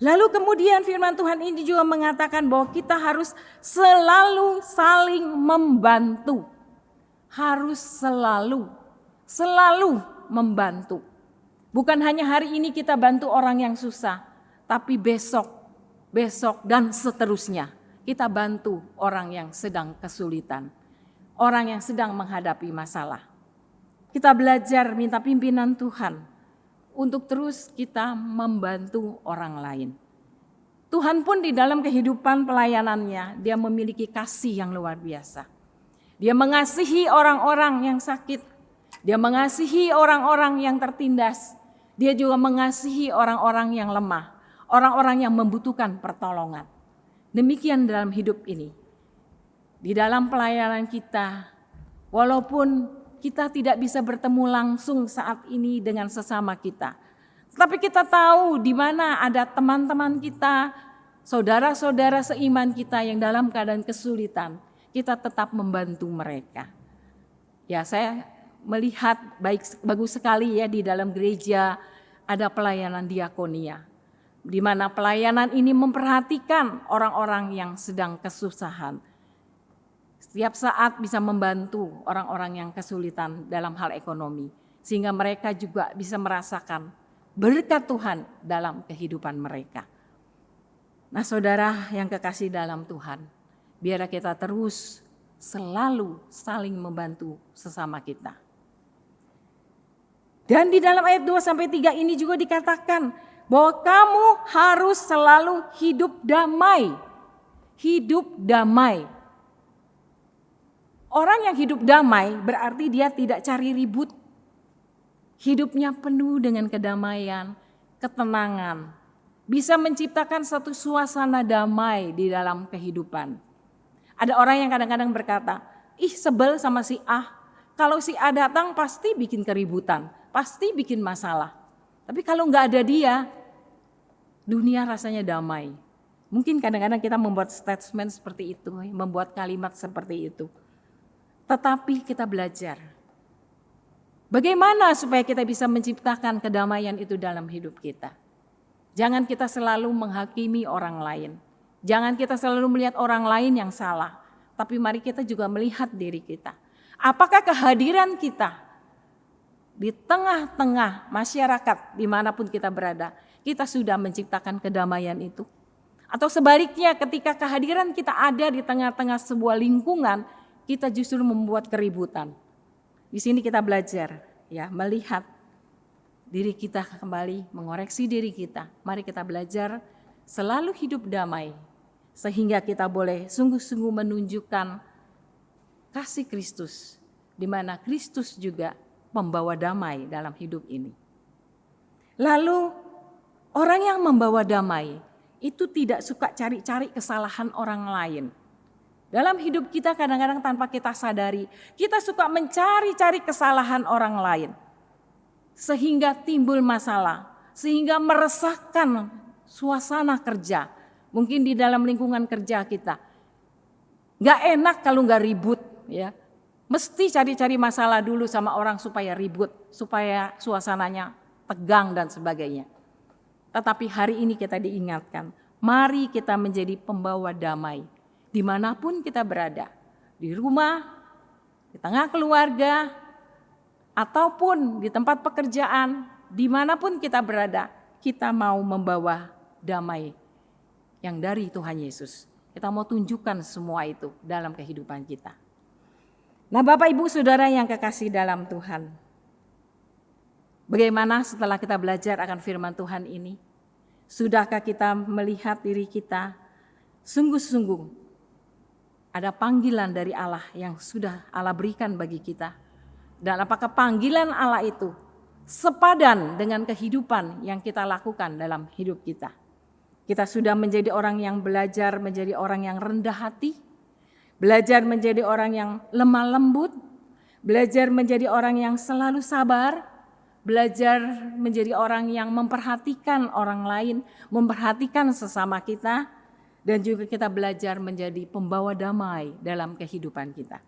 Lalu kemudian firman Tuhan ini juga mengatakan bahwa kita harus selalu saling membantu. Harus selalu membantu. Bukan hanya hari ini kita bantu orang yang susah, tapi besok dan seterusnya kita bantu orang yang sedang kesulitan, orang yang sedang menghadapi masalah. Kita belajar minta pimpinan Tuhan untuk terus kita membantu orang lain. Tuhan pun di dalam kehidupan pelayanannya, dia memiliki kasih yang luar biasa. Dia mengasihi orang-orang yang sakit, dia mengasihi orang-orang yang tertindas. Dia juga mengasihi orang-orang yang lemah, orang-orang yang membutuhkan pertolongan. Demikian dalam hidup ini. Di dalam pelayanan kita, walaupun kita tidak bisa bertemu langsung saat ini dengan sesama kita, tapi kita tahu di mana ada teman-teman kita, saudara-saudara seiman kita yang dalam keadaan kesulitan, kita tetap membantu mereka. Ya, saya melihat bagus sekali ya di dalam gereja ada pelayanan diakonia, di mana pelayanan ini memperhatikan orang-orang yang sedang kesusahan. Setiap saat bisa membantu orang-orang yang kesulitan dalam hal ekonomi, sehingga mereka juga bisa merasakan berkat Tuhan dalam kehidupan mereka. Nah, saudara yang kekasih dalam Tuhan, biar kita terus selalu saling membantu sesama kita. Dan di dalam ayat 2-3 ini juga dikatakan bahwa kamu harus selalu hidup damai. Hidup damai. Orang yang hidup damai berarti dia tidak cari ribut. Hidupnya penuh dengan kedamaian, ketenangan. Bisa menciptakan satu suasana damai di dalam kehidupan. Ada orang yang kadang-kadang berkata, sebel sama si A. Kalau si A datang pasti bikin keributan, pasti bikin masalah. Tapi kalau nggak ada dia, dunia rasanya damai. Mungkin kadang-kadang kita membuat statement seperti itu, membuat kalimat seperti itu. Tetapi kita belajar. Bagaimana supaya kita bisa menciptakan kedamaian itu dalam hidup kita? Jangan kita selalu menghakimi orang lain. Jangan kita selalu melihat orang lain yang salah. Tapi mari kita juga melihat diri kita. Apakah kehadiran kita di tengah-tengah masyarakat dimanapun kita berada, kita sudah menciptakan kedamaian itu? Atau sebaliknya ketika kehadiran kita ada di tengah-tengah sebuah lingkungan, kita justru membuat keributan. Di sini kita belajar ya, melihat diri kita kembali, mengoreksi diri kita. Mari kita belajar selalu hidup damai, sehingga kita boleh sungguh-sungguh menunjukkan kasih Kristus, di mana Kristus juga membawa damai dalam hidup ini. Lalu orang yang membawa damai itu tidak suka cari-cari kesalahan orang lain. Dalam hidup kita kadang-kadang tanpa kita sadari, kita suka mencari-cari kesalahan orang lain. Sehingga timbul masalah, sehingga meresahkan suasana kerja. Mungkin di dalam lingkungan kerja kita. Gak enak kalau gak ribut. Ya, mesti cari-cari masalah dulu sama orang supaya ribut, supaya suasananya tegang dan sebagainya. Tetapi hari ini kita diingatkan, mari kita menjadi pembawa damai dimanapun kita berada, di rumah, di tengah keluarga, ataupun di tempat pekerjaan, dimanapun kita berada, kita mau membawa damai yang dari Tuhan Yesus. Kita mau tunjukkan semua itu dalam kehidupan kita. Nah, Bapak Ibu Saudara yang kekasih dalam Tuhan, bagaimana setelah kita belajar akan firman Tuhan ini? Sudahkah kita melihat diri kita sungguh-sungguh ada panggilan dari Allah yang sudah Allah berikan bagi kita? Dan apakah panggilan Allah itu sepadan dengan kehidupan yang kita lakukan dalam hidup kita? Kita sudah menjadi orang yang belajar menjadi orang yang rendah hati, belajar menjadi orang yang lemah lembut, belajar menjadi orang yang selalu sabar, belajar menjadi orang yang memperhatikan orang lain, memperhatikan sesama kita, dan juga kita belajar menjadi pembawa damai dalam kehidupan kita.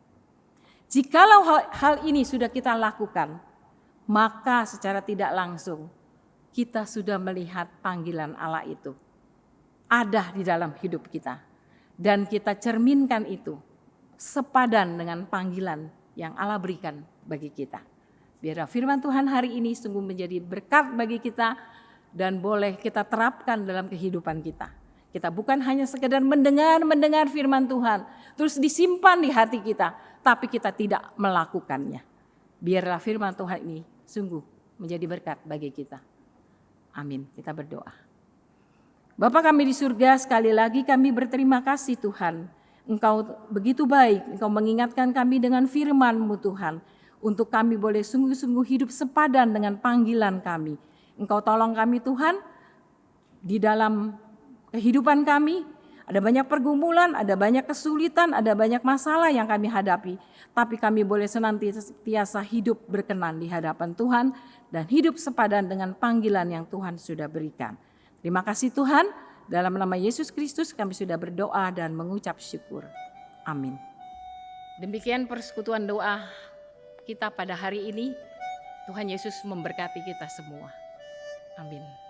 Jikalau hal ini sudah kita lakukan, maka secara tidak langsung kita sudah melihat panggilan Allah itu ada di dalam hidup kita. Dan kita cerminkan itu sepadan dengan panggilan yang Allah berikan bagi kita. Biar firman Tuhan hari ini sungguh menjadi berkat bagi kita dan boleh kita terapkan dalam kehidupan kita. Kita bukan hanya sekedar mendengar firman Tuhan, terus disimpan di hati kita, tapi kita tidak melakukannya. Biarlah firman Tuhan ini sungguh menjadi berkat bagi kita. Amin. Kita berdoa. Bapa kami di surga, sekali lagi kami berterima kasih Tuhan. Engkau begitu baik, Engkau mengingatkan kami dengan firman-Mu Tuhan. Untuk kami boleh sungguh-sungguh hidup sepadan dengan panggilan kami. Engkau tolong kami Tuhan, di dalam kehidupan kami ada banyak pergumulan, ada banyak kesulitan, ada banyak masalah yang kami hadapi. Tapi kami boleh senantiasa hidup berkenan di hadapan Tuhan dan hidup sepadan dengan panggilan yang Tuhan sudah berikan. Terima kasih Tuhan, dalam nama Yesus Kristus kami sudah berdoa dan mengucap syukur. Amin. Demikian persekutuan doa kita pada hari ini. Tuhan Yesus memberkati kita semua. Amin.